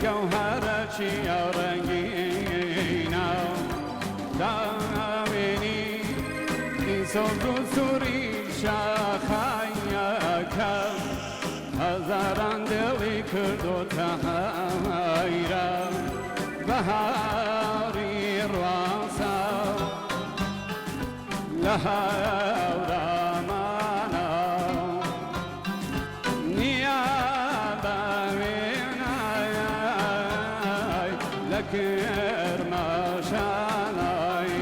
گوهرچی رنگینا دامینی این صبر سوری شاخایکم هزاران دلی کرد و تحیرم بهاری روانسا لهورامانا نیابا وینای لکرماشانای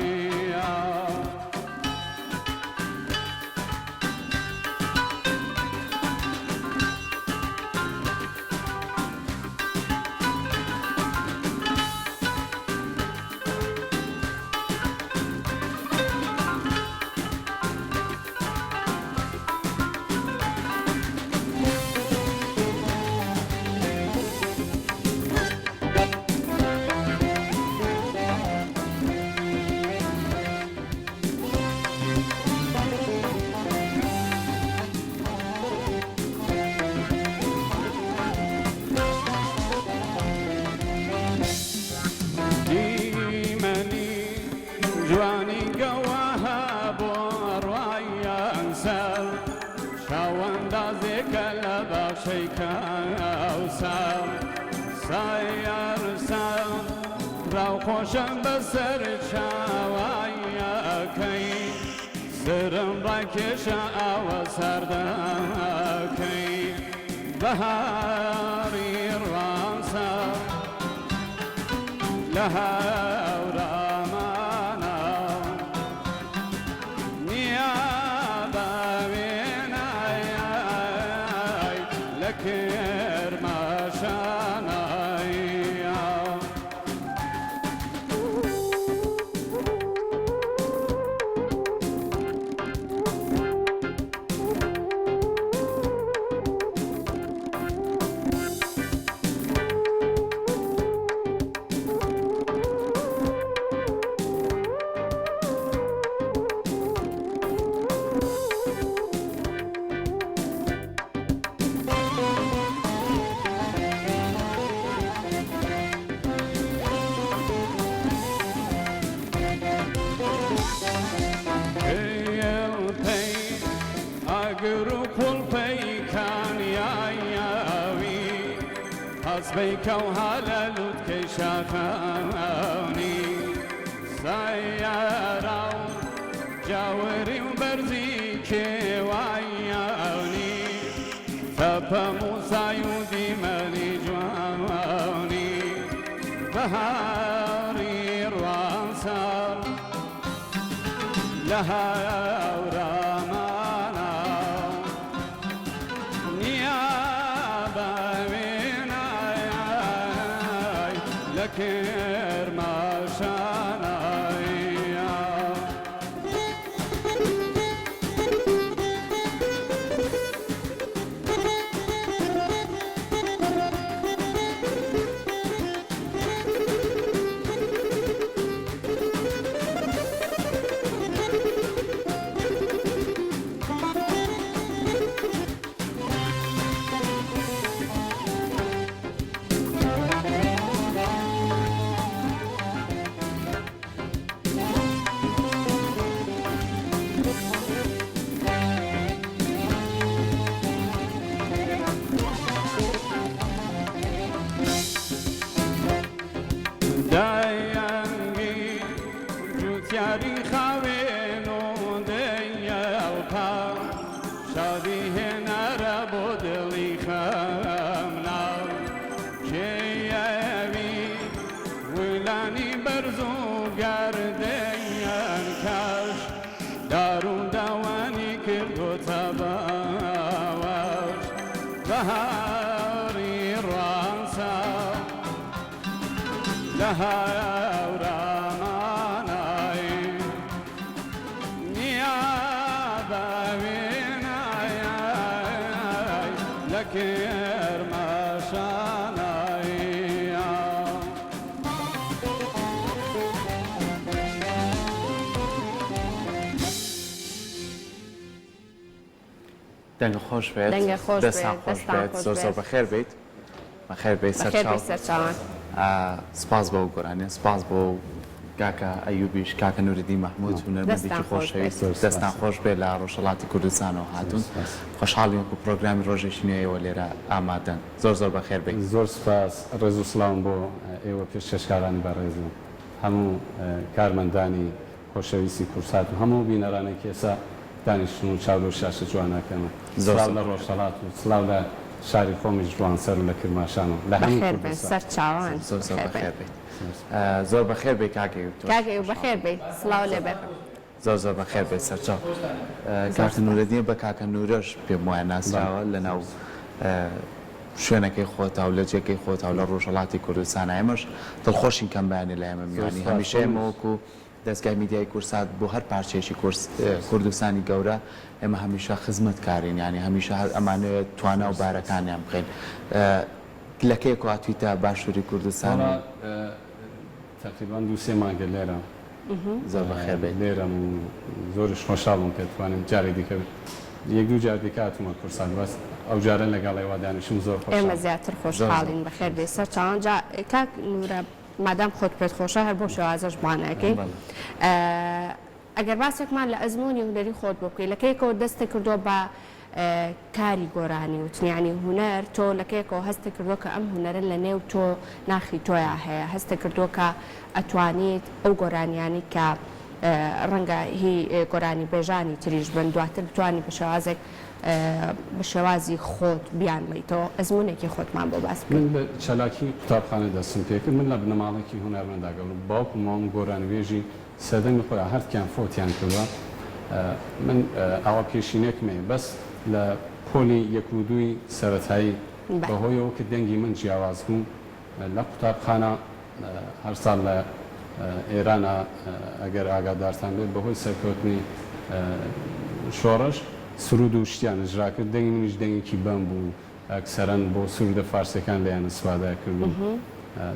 جوانی گواه بڕوایان سەر شاوەندازێ کە لە باشەی کاوسەر سایار ساو ڕاوخۆشەم بەسەر چاوایەکەی سرم ڕاکێشە ئاوە سەردەکەی بەهاری ڕوانسە لە هەورامانە نیابە وێنای لە کرماشانەیە بيكو هللوت كي شاخاني سيارة جاوري وبرزي كيواني فبا موسى يودي مالي جواني بهاري روانسار لها ورامانا نيابا کرماشانەیە داینگی جوتیاری خوینو دیالپا شادی هنر بودلی خمنا کیوی ولانی برزو گردین کش دارون دوانی کردو تباوش بهاری رانسا لها ورامانای نیابا وینای لکرماشانای دنگ خوش بید، دستم خوش بید، زور زور بخیر بید. بەخێر بێ بەخێر بێ سەرچاوان. سپاس بۆ گۆرانیە سپاس بۆ کاکە ئەیوبیش کاکە نوردی مەحموود هونەرمەندێکی خۆشەویست دەستان خۆش بێ لە ڕۆژهەڵاتی کوردستانەوە هاتوون خۆشحاڵیم و پرۆگرامی ڕۆژێکی نوێیەوە لێرە ئامادەن زۆر بەخێر بێ زۆر سپاس ڕێز و سڵاوم بۆ ئێوە پێشکەشکارانی بەڕێزم هەموو کارمەندانی خۆشەویستی کورسات و هەموو بینەرانێکی ئێستا دانیشتن و چاو و شاشە جوانەکەمە سڵاو لە ڕۆژهەڵات و سڵاو لە شاری خۆمیش جوانسەر و لە کرماشانەوە لە هەموو کوردستان سەرچاوان زۆر بەخێر بێت زۆر بەخێر بێ کاکەی کاکەی بەخێر بێ سڵاو لێبێ زۆر بەخێر بێت سەرچاو کاکە نورەدین بە کاکە نورەش پێم وایە ناسراوە لەناو شوێنەکەی خۆتە و لە جێگەی خۆتە و لە ڕۆژهەڵاتی کوردستانە ئێمەش دڵخۆشین کەم بەیانی لە ئێمە میوانی هەمیشە ئێمەوەکو دەستگای میدیای کورسات بۆ هەر پارچێکی کوردستانی گەورە ئێمە هەمیشە خزمەتکارین ینی هەمیشە هەر ئەمانەوێت توانە و بارەکانیان بخەین لەکەیەک هاتوویتە باشووری کوردستان تقریبان 2-3 مانگە لێرە زۆر بەخێر بێت لێرەم و زۆرش خۆشحاڵم پێتوانم جارێک دیکە یەک دوو جار دیکە هاتوومە کورسان بەس ئەو جارە لەگەڵ ئێوە دانیشتم زۆر خۆش ئێمە زیاتر خۆشحاڵین بەخێر بێ سەرچاوان کاک نورە مادام خۆت پێت خۆشە هەر بۆ شێوازەش بوانەکەی ئەگەر باسێکمان لە ئەزمموی هونەری خۆت بۆ بکەی لەکەیەکەوە دەستی کردو بە کاری گۆرانی وتنیانی هوەر تۆ لەکەیەکەوە هەستی کردو کە ئەم هوەرە لە نێو تۆ ناخی تۆیا هەیە هەستی کردو کە ئەتوانیت ئەو گۆرانیانی کە ڕەنگە هی گۆرانی بێژانی تریش بن دواتر بتوانانی بە شێوازی خۆت بیان بیتەوە ئەزمونێکی خۆتمان بۆ باس من لە چالاکی قوتابخانە دەستم پێکرد من لە بنەماڵێکی هونەرمەنداگەڵ باوکم مام گۆرانوێژی سەردەمی خۆیان هەرتیان فۆتیان کردوە من ئاوا پێشینێکمێ بەس لە پۆلی یەک و دووی سەرەتایی بەهۆیەوە کە دەنگی من جیاواز بوو لە قوتابخانە هەر ساڵ لە ئێرانە ئەگەر ئاگادارتان بێت بەهۆی سەرکەوتنی شۆڕش سرود و شتیان ئەژرا کرد دەنگی منیش دەنگێکی بەم بوو ئەکسەرەن بۆ سرودە فارسەکان لەیان سوادای کردو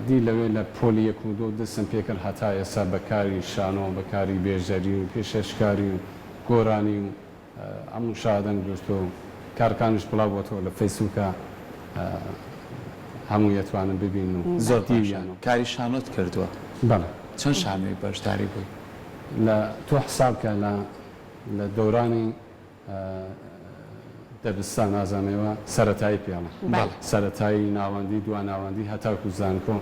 دی لەوێ لە پۆلی یەک و دۆ دەستم پێکرد هەتا ئێستا بەکاری شانۆ بەکاری بێژەری و پێشەشکاری و گۆرانی و ئەموو شادەنگ گرتۆ و کارکانش بڵاو بۆتەوە لە فەیسبووکە هەموو یەتوانن ببین و زۆر کاری شانۆت کردووە بەڵێ چەند شانۆی بەشداری بووی لە تۆ حسابکە لە دەورانی دەبستان نازانەوە سەرەتایی پیاڵە سەرەتایی ناوەندی دو ناوەندی هەتاکو زانکۆ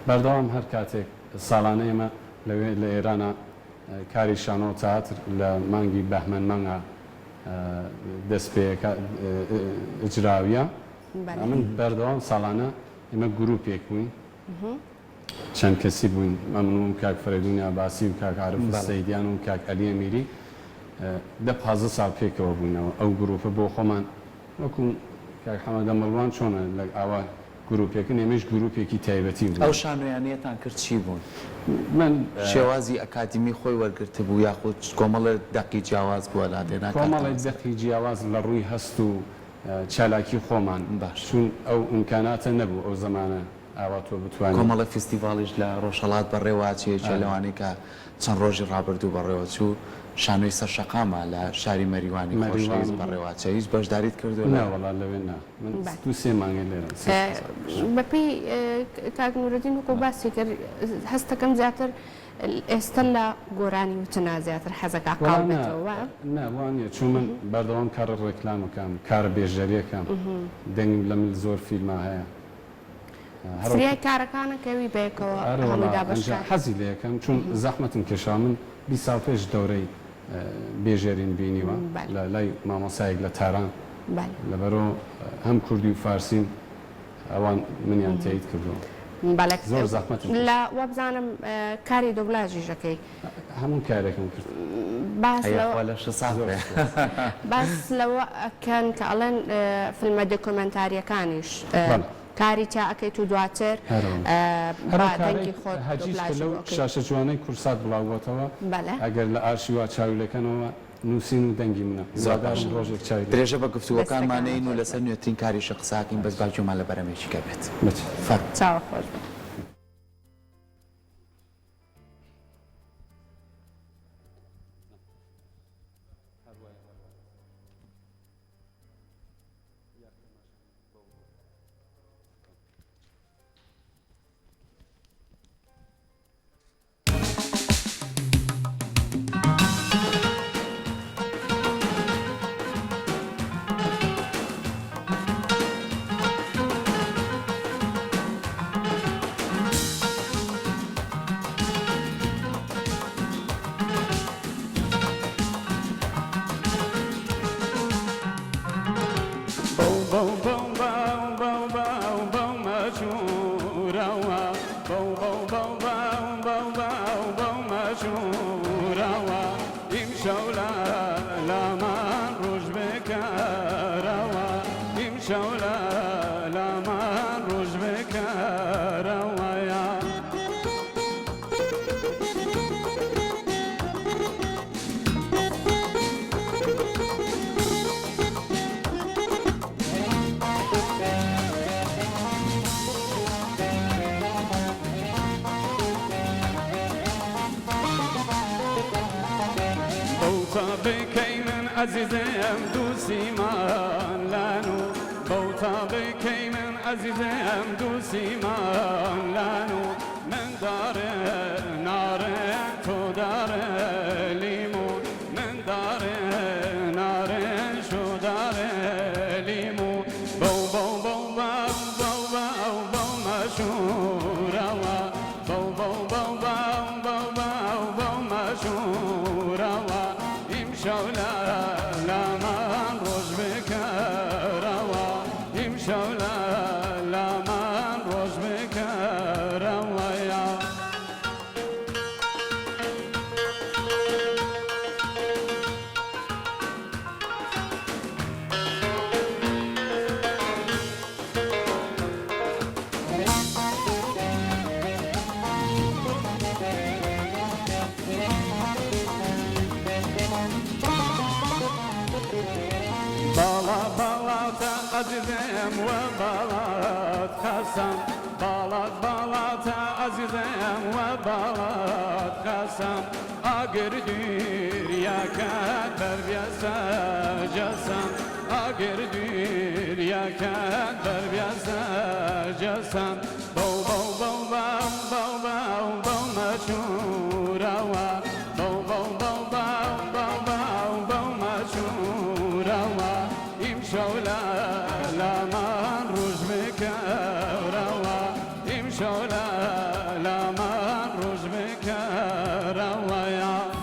بەردەوام هەر کاتێک ساڵانە ئێمە لەوێ لە ئێرانە کاری شانۆ تەاتر لە مانگی بەهمەن مانگە دەست پێەکە ئجراویە من بەردەوام ساڵانە ئێمە گروپێک بووین چەند کەسی بووین ئەمن و کاک فەرەیدون عەباسی و کاک عارف سەیدیان و کاک عەلی ئەمیری 10-15 ساڵ پێکەوە بووینەوە ئەو گروپە بۆ خۆمان وەکو کاک حەمەدە مەڵوان چۆنە لە ئاوا گروپێکن ئێمەش گروپێکی تایبەتی بوو ئەو شانۆیانیەتان کرد چی بوون من شێوازی ئەکادمی خۆی وەرگرتە بوو یاخود کۆمەڵە دەقی جیاواز بووە لا دێنا کۆمەڵی دەقی جیاواز لە ڕووی هەست و چالاکی خۆمان باش چون ئەو ئیمکاناتە نەبوو ئەو زمانە ئاوا تۆ بتوانێت کۆمەڵە فستیڤاڵیش لە ڕۆژهەڵات بەڕێوەچێکی لەوانی کە چەند ڕۆژی ڕابردوو بەڕێوە چوو شانۆی سەرشەقامە لە شاری مەریوانی خۆشەویست بەڕێوەچە هیچ بەشداریت کردو ناوەڵا لەوێ نا من 2-3 مانگە لێرە بەپی کاک نورەدین وەکو باسی کرد هەستەکەم زیاتر ئێستا لە گۆرانی وتنا زیاتر حەزەکە قاڵبێتەوە ناوانە چون من بەردەوام کارە ڕێکلامەکەم کارە بێژەریەکەم دەنگم لە من زۆر فیلما هەیە فریای کارەکانە کەوی بێکەوە هەموودا بەشکار حەزی لە یەکەم چون زەحمەتم کێشا من 20 ساڵ پێش دەورەی بێژێرین بینیوە لە لای مامۆسایەک لە تاران لەبەرەوە هەم کوردی و فارسیم ئەوان منیان تایید کردووە زۆر زەحمەتم لە وەبزانم کاری دۆبلاژیشەکەی هەموو کارێکم کرد باس لەوە ئەکەن کە ئەڵێن فیلمە دۆکۆمەنتاریەکانیش کاری چاکەی تو دواتر دەنگی خۆت شاشە جوانەی کورسات بڵاوبۆتەوە ئەگەر لە ئارشیوا چاویلەکەنەوە نووسین و دەنگی منە زاداش ڕۆژێک چاوی درێژە بە گفتووەکانمانەین و لەسەر نوێترین کاریشە قساکەین بەس باجۆمان لە بەرەمێکیکە بێت چاوە خۆش روا بو بو بو بو بو بو بو مشهور روا امشولا لمن روش بکر روا امشولا لمن روش بکر روا یا بکی من عزیزم دوستی من لانو بوتا بکی من عزیزم دوستی من لانو من داره ناره تو داره لیمون من داره ناره شو داره لیمون بو بو بو بو بو بو بو مشهور روا بو بو بو بو بو بو بو مشهور روا امشولا لمن روش بکر روا امشولا لمن روش بکر روا یا بالا عزیزم و بالات خسم بالا عزیزم و بالات خسم اگر دیر یکت بر بیاسه جسم اگر دیر یکت بر بیاسه جسم بو بو بو بو بو بو بو مشهور روا بو بو بو بو بو بو بو مشهور روا امشولا لمن روش بکر روا امشولا لمن روش بکر روا یا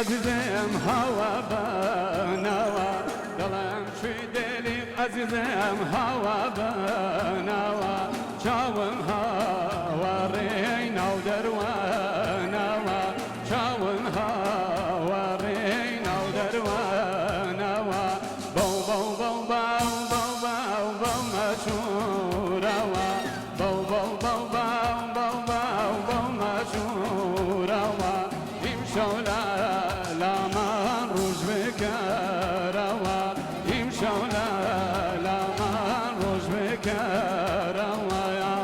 عزیزم هوا بنوا دلم شوی دلی عزیزم هوا بنوا چاوم هوا ری نو درونوا چاوم هوا ری نو درونوا بو بو بو بو بو بو بو مشهور روا بو بو بو بو بو بو بو مشهور روا امشولا لمن روش بکر روا امشولا لمن روش بکر روا یا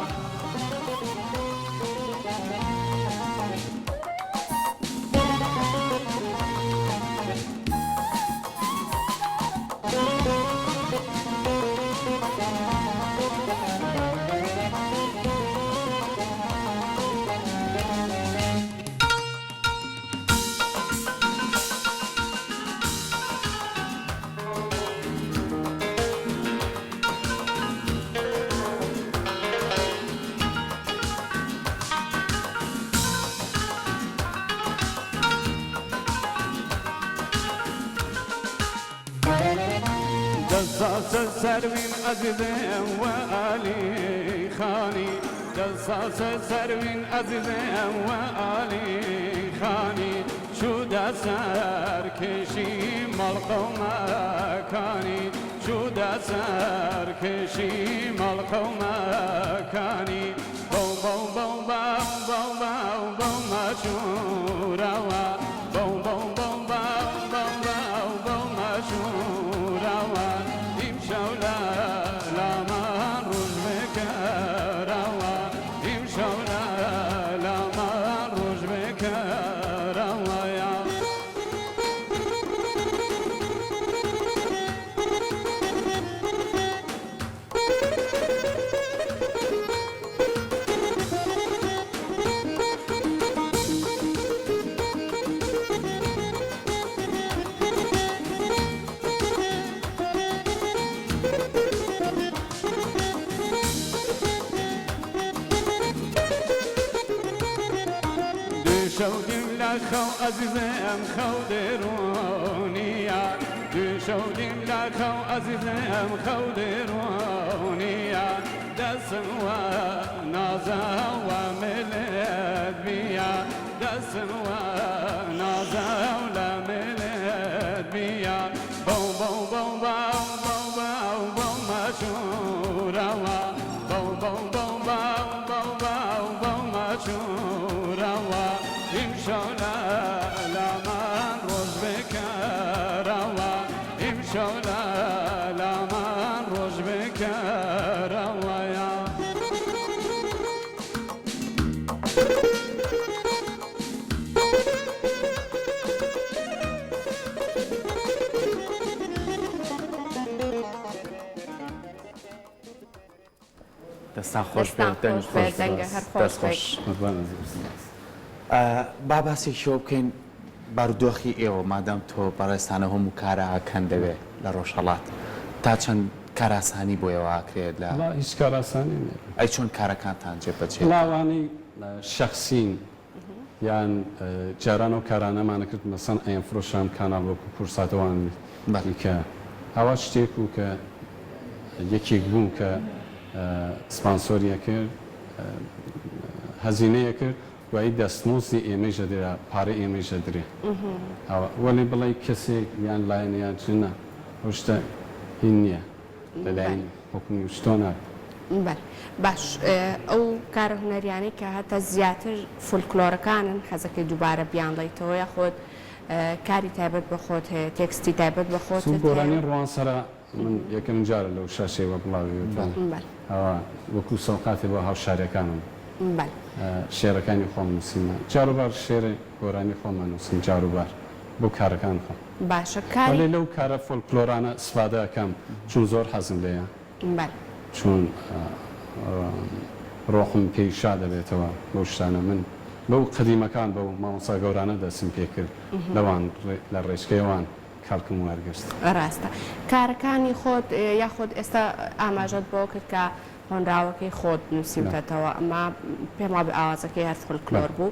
دزاز سروین عزیزم و علی خانی دزاز سروین عزیزم و علی خانی شد سرکشی ملق و مکانی شد سرکشی ملق و مکانی بو بو بو بو بو بو بو مشهور روا بو بو بو بو بو بو بو مشهور روا امشولا لمن روش بکر روا امشولا لمن روش بکر روا یا شودیم لخو عزیزم خو درونیا شودیم لخو عزیزم خو درونیا دستم و نازا و ملت بیا دستم و نازا و ملت بیا بو بو بو بو بو بو بو مشورا بو بو بو بو بو بو بو مشورا امشولا لامان روز بکرا امشولا لامان روز بکرا دەستان خۆش دەستان خۆش بێ دەنگە هەر خۆش بێ با باسێکیەوە بکەین بارودۆخی ئێوە مادام تۆ بەڕێستانە هەموو کارەکەن دەوێت لە ڕۆژهەڵات تا چەند کاراسانی بۆ ئێوە ئاکرێت لە هیچ کاراسانی ئەی چۆن کارەکانتان جێبەجێ لاوانی شخصین یان جاران و کارانەمانە کرد مەسەن ئەم فرۆشام کانال وەکو کورساتەوان کە هەوا شتێک و کە یەکێک بووم کە سپانسۆریە کرد هەزینەیە کرد دوایی دەستمۆزی ئێمەژە درا پارە ئێمەژە درێ وەلی بڵێ کەسێک یان لایەنیان چنە ئەو شتە هین نییە لەلایەن حکومی شتۆنە باش ئەو کارە هونەریانەی کە هەتا زیاتر فولکلۆرەکانن حەزەکەی دووبارە بیانڵیتەوە یاخۆت کاری تایبەت بە خۆت هەیە تێکستی تایبەت بە خۆت گۆرانی ڕوانسەرە من یەکەم جارە لەو شاشەوە بڵاوی وەکو سەوقاتی بۆ هاوشارەکانم شێرەکانی خۆم نووسیمە جاروبار شێرە گۆرانی خۆمان نووسیم جاروبار بۆ کارەکان خۆم باشە کاری لەو کارە فۆلکلۆرانە سوادەکەم چون زۆر حەزم لێیە چون ڕۆحم پێی شا دەبێتەوە بەو شتانە من بەو قدیمەکان بەو مامۆستا گەورانە دەستم پێ کرد لەوان لە ڕێژکەیەوان کاڵکم وەرگرت ڕاستە کارەکانی خۆت یاخۆت ئێستا ئاماژەت بۆ کرد کە هۆنراوەکەی خۆت نووسیمتەوە ئەمە پێما بە ئاوازەکەی هەر فولکلۆر بوو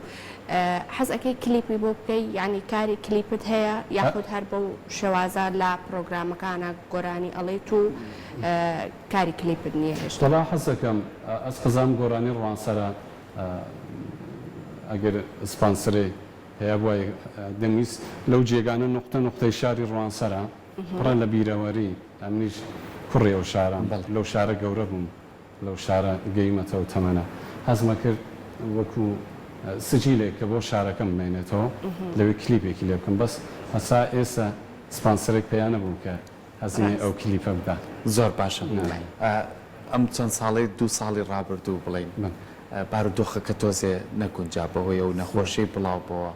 حەزەکەی کلیپی بۆ بکەی ینی کاری کلیپت هەیە یاخود هەر بەو شێوازە لە پرۆگرامەکانە گۆرانی ئەڵێت و کاری کلیپت نییە هێشتا دەڵا حەزەکەم ئەس خەزام گۆرانی ڕوانسەرە ئەگەر سپانسرێ هەیە بۆ دەمویست لەو جێگانە نقطە نقطەی شاری ڕوانسەرە پڕە لە بیرەوەری ئەمنیش کوڕێ ئەو شاران لەو شارە گەورە بووم لەو شارە گەیمەتەوە تەمەنە حەزمە کرد وەکو سجیلێک کە بۆ شارەکەم بمێنێتەوە لەوێ کلیپێکی لێ بکەم بەس هەسا ئێستا سپانسەرێک پێیانە بوو کە هەزینەی ئەو کلیپە بدات زۆر باشە ئەم چەند ساڵی دو ساڵی ڕابردوو بڵین بارودۆخە کە تۆزێ نەگونجا بەهۆی و نەخۆشی بڵاو بۆەوە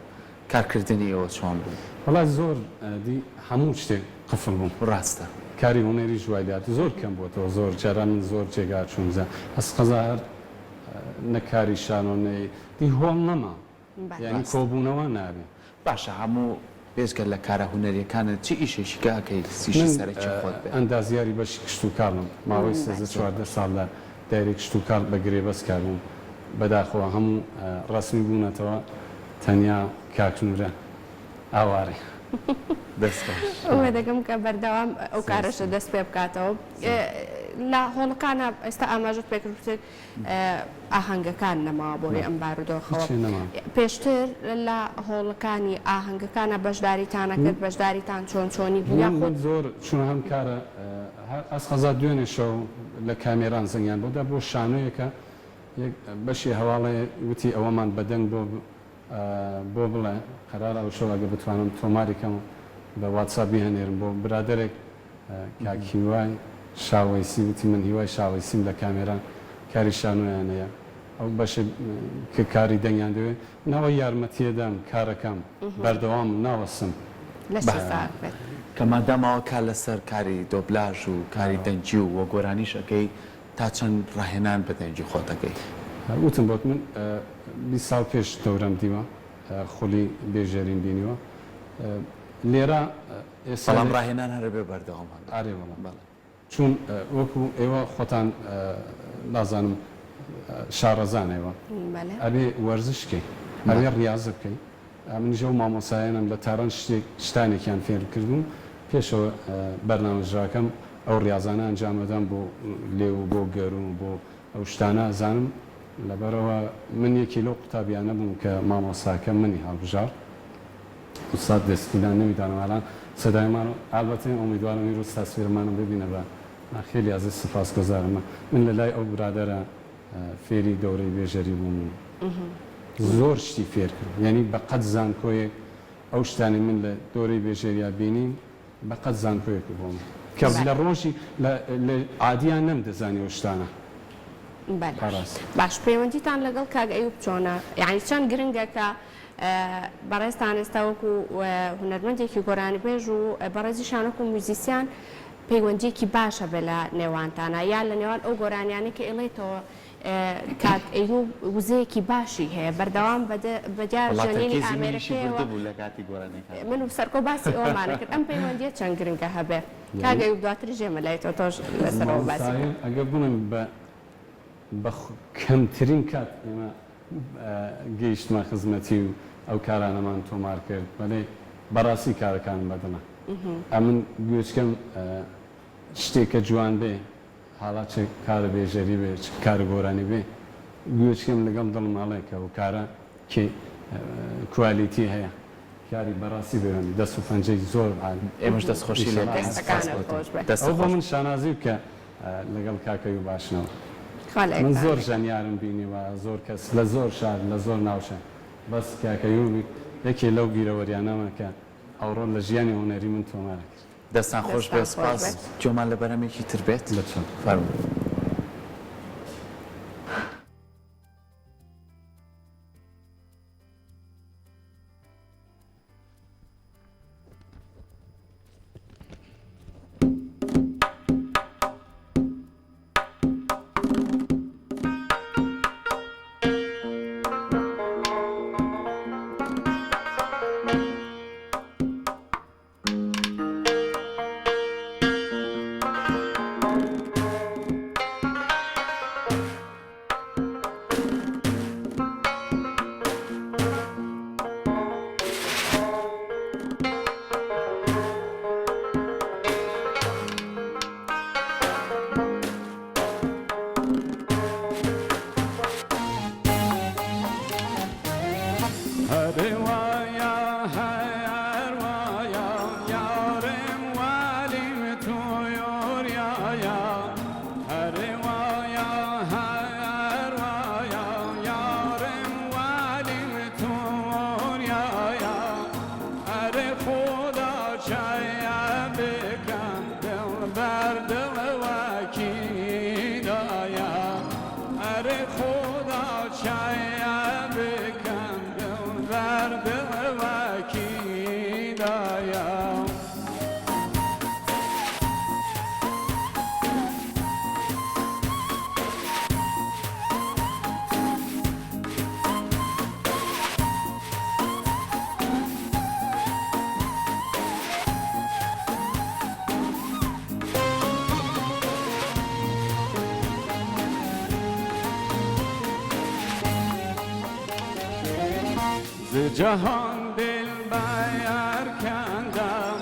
کارکردنی ئەوە چۆن بوو وڵات زۆر دی هەموو شتێک قفڵ بووم ڕاستە کاری هوەری ژوایدات زۆر کەم بۆتەوە زۆر جاران من زۆر جێگا چونزە هەس قەزا هەر نەکاری شانۆنەی دی هۆڵ نەما یعنی کۆبوونەوە نابێ باشە هەموو پێشگەر لە کارە هونەریەکانە چی ئیشێکیکەکەی سیشی سەرەکی خۆت بێ ئەندازیاری بەشی کشت و کاڵم ماوەی 14 ساڵ لە دایرێک کشت و کاڵ بەگرێ بەس کاربووم بەداخەوە هەموو ڕسمی بوونەتەوە تەنیا کاکنورە ئاوارێ ئەوە دەگەم کە بەردەوام ئەو کارەشە دەست پێ بکاتەوە لە هۆڵەکانە ئێستا ئاماژت پێکردێت ئاهەنگەکان نەما بۆی ئەم بارودۆخەوە پێشتر لە هۆڵەکانی ئاهەنگەکانە بەشداریتانە کرد بەشداریتان چۆن چۆنی بوو زۆر چون هەم کارە ئەس خەزا دوێنێ شەو لە کامێران زەنگیان بۆدا بۆ شانۆیەکە بەشی هەواڵێ وتی ئەوەمان بەدەنگ بۆ بڵێ قەرار ئەو شەوەگە بتوانم تۆماریکەم بە واتسابی هەنێرم بۆ برادێک کاکیوای شاوەیسی وتی من هیوای شاوەیسیم لە کامێران کاری شانۆیانەیە ئەو بەشە کە کاری دەنگیان دەوێت ناوە یارمەتیەدەم کارەکەم بەردەوام ناوەسم کە مادامەوە کا لەسەر کاری دۆبلاژ و کاری دەنجی و وە گۆرانیشەکەی تا چەند ڕاهێنان بە دەنجی خۆتەکەی وتم بۆت من 20 ساڵ پێش دەورەم دیوە خولی بێژێرین بینیوە لێرە سەڵام ڕاهێنان هەرە بێ بەردەوام ئارێ وەڵام چون وەکو ئێوە خۆتان نازانم شارەزانەوە ئەبێ وەرزشکەی ئەوێ ڕاضە بکەین منیژە و مامۆسایانم لە تاران شتانێکیان فێر کردبوو پێشەوە بەرنامەژراکەم ئەو ڕاضانە ئەنجامەدەم بۆ لێو بۆ گەروم بۆ ئەو شتانە ئەزانم لەبەرەوە من یەکی لەو قوتابیانە بووم کە مامۆساکە منی هەڵبژار ئوستاد دەستگیران نەمیدانەوەڵان سەدایمان ئالبەتە ئومیدوارم ویرۆز تاسویرمانم ببینە بە خێلی ئازیز سپاسگوزارم من لە لای ئەو برادەرە فێری گەورەی بێژەری بووم زۆر شتی فێر کرد یعنی بەقەت زانکۆیەک ئەو شتانی من لە دۆرەی بێژێریا بینیم بەقەت زانکۆیەک بۆم کە لە ڕۆژی لە عادیان نەمدەزانی ئەو شتانە باش پەیوەندیتان لەگەڵ کاک ئەیوب چۆنە یعنی چەند گرنگە کە بەڕێستان ئێستا وەکو هونەرمەندێکی گۆرانی بێژ و بەڕێزی شانۆک و موزیسیان پەیوەندیەکی باشە بێ لە نێوانتانە یا لە نێوان ئەو گۆرانیانە کە ئێڵێتەوە کاک ئەیوب وزەیەکی باشی هەیە بەردەوام بەجار ژەنینی ئامێرەکەیەوە من و سەرکۆ باسی ئەومانە کرد ئەم پەیوەندیە چەند گرنگە هەبێ کاک ئەیوب دواتر ژێمە لایتەوە تۆش لەسەرەوە باسی ئەگەر بووم بە کەمترین کات ئێمە گەیشتمە خزمەتی و ئەو کارانەمان تۆمار کرد بەڵێ بەڕاستی کارەکان بەدەما ئەمن گوێچکەم شتێکە جوان بێ حاڵات کارە بێژەری بێ کارە گۆرانی بێ گوێچکەم لەگەڵ دڵماڵێکە و کارە کێ کوالیتی هەیە کاری بەڕاستی بێنی دەست و پەنجەی زۆر ئێمەش دەستخۆشی لێ ئەو بۆ من شانازی بکە لەگەڵ کاکەی و باشنەوە من زۆر ژەنیارم بینیوە زۆر کەس لە زۆر شار لە زۆر ناوشە بەس کاکەیوبی یەکێ لەو بیرەوەریانەمە کە ئەوڕۆ لە ژیانی هوەری من تۆمارە کرد دەستان خۆش بێ سپاس جۆمان لە بەرەمێکی تر بێت لەچۆن فەرموو جهان دل بایر کندم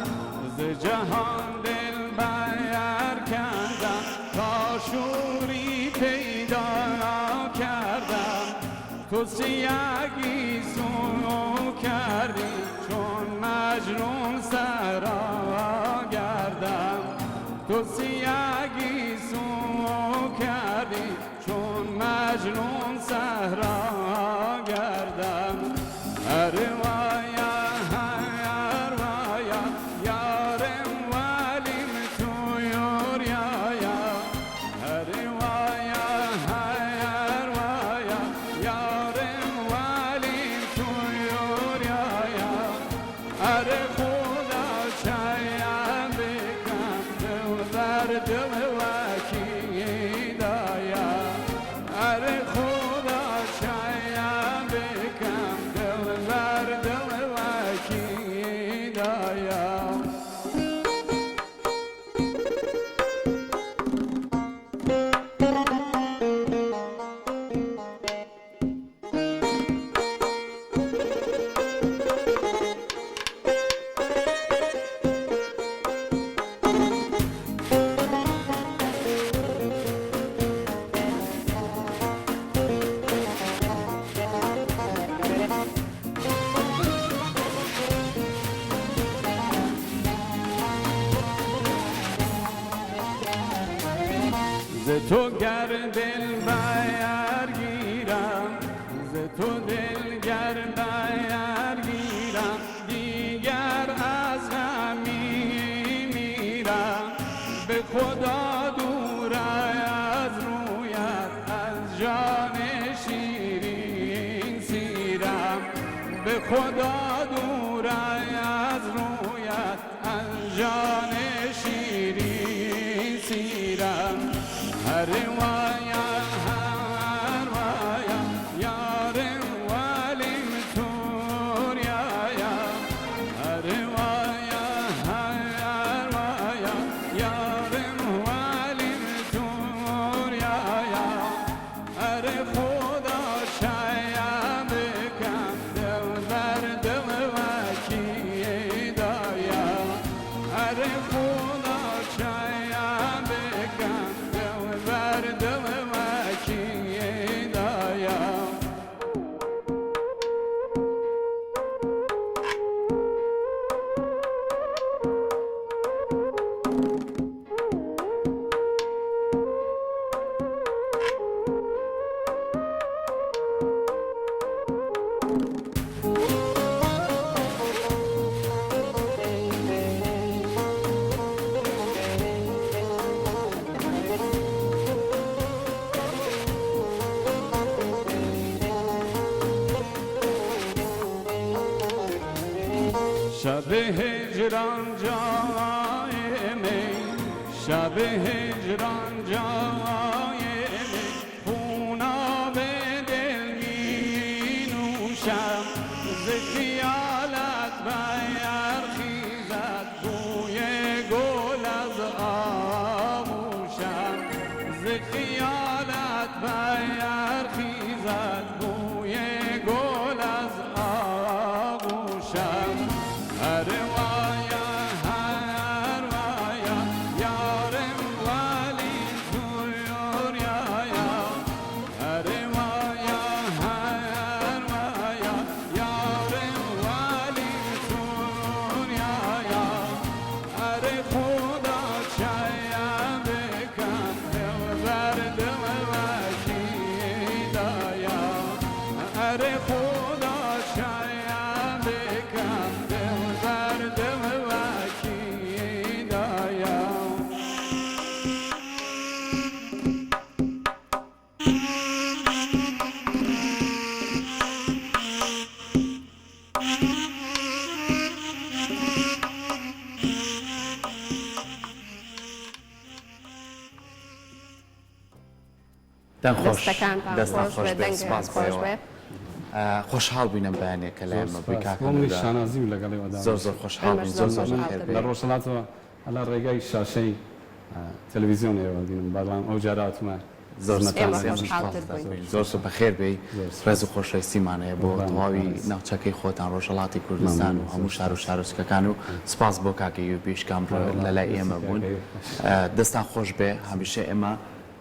ز جهان دل بایر کندم تا شوری پیدا کردم تو سیاگی سونو کردی چون مجنون سرا گردم تو سیاگی سونو کردی چون مجنون سهرا گردم روایا روایا یارم ولیم تو یوریا روایا روایا یارم ولیم تو یوریا اره خدا شایم بکن دل در دل وکیدایا اره خدا شایم بکن ز تو گر دل برگیرم ز تو دل گر برگیرم دیگر از غمی میرم به خدا دور از رویت از جان شیرین سیرم به خدا دور از رویت از جان شیرین سیرم هر وایا هر وایا یار ولیم توریا هر وایا هر وایا یار ولیم توریا هر خدا شاید کم دل بر دل وکی دایا هر خدا شاید کم دل بر دل وکی دایا شب هجران جای می شب هجران جای می خوناب دل می نوشم ز خیالت برخیزد بوی گل از آغوشم ز خیالت برخیزد بوی گل از آغوشم هر وایا هر وایا یار ولی توریا هر وایا هر وایا یار ولی توریا هر خدا شاید کم دل بر دل وکی دایا هر خدا شاید کم دل بر دل وکی دایا دەن خۆش دەستەکانتان دەستان خۆش خۆش بێ بێ دەنگتان سپاس خۆش بۆیەوە. بێ خۆشحاڵ بووینم بەیانێکە لایمە بووی بۆ کاکە نیشانازی و لەگەڵی وەدا زۆر زۆر خۆشحاڵ بووین زۆر زۆر خۆشحاڵ خێر دەبین. بێ. لە ڕۆژهەڵاتەوە هەلا ڕێگای شاشەی تەلەڤیزیۆنێەوە بینم بەڵام ئەو جارە هاتوومە زۆر ئێمە سپاس خۆشحاڵتر بووین. زۆر سوپە خێر بێ ڕێز و خۆشەویستیمانەیە بۆ تەواوی ناوچەکەی خۆتان ڕۆژهەڵاتی کوردستان و هەموو شار و شارۆچکەکان و سپاس بۆ کاکەی و پێشکام لەلای ئێمە بوون دەستان خۆش بێ هەمیشە ئێمە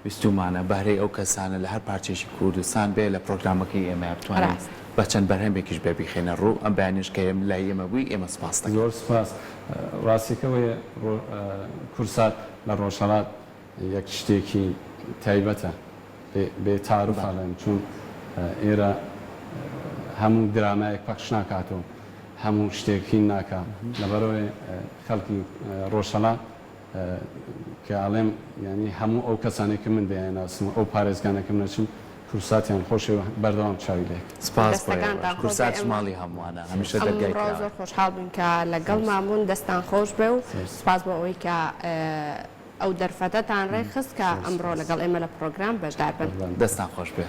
ویستومانە بەهرەی ئەو کەسانە لە هەر پارچێکی کوردستان بێ لە پرۆگرامەکەی ئێمە بتوانین ڕاست. بە چەند بەرهەمێکیش بێ بیخێنە ڕوو ئەم بەیانیش کە ئێمە لای ئێمە بووی ئێمە سپاس دەکەین. زۆر سپاس ڕاستیەکەوەیە کورسات لە ڕۆژهەڵات یەک شتێکی تایبەتە بێ تاروف هەڵێن چون ئێرە هەموو درامایەک پەخش ناکاتەوە هەموو شتێکی ناکا لەبەرەوەی خەڵکی ڕۆژهەڵات کە ئاڵێم ینی هەموو ئەو کەسانێکی من دەیاناسم ئەو پارێزگانەکە نەچم کورساتیان خۆشەوە بەردەوام چاوی لێک سپاس دەستەکانتان خۆش کورسات بێ. شماڵی هەمووانە هەمیشە ئەمڕۆ دەرگای زۆر خۆشحاڵ بووین کە لەگەڵ مامون دەستان خۆش بێ و سپاس بۆ ئەوەی کە ئەو دەرفەتەتان ڕێخست کە ئەمڕۆ لەگەڵ ئێمە لە پرۆگرام بەشدار بن. دەستان خۆش بێ.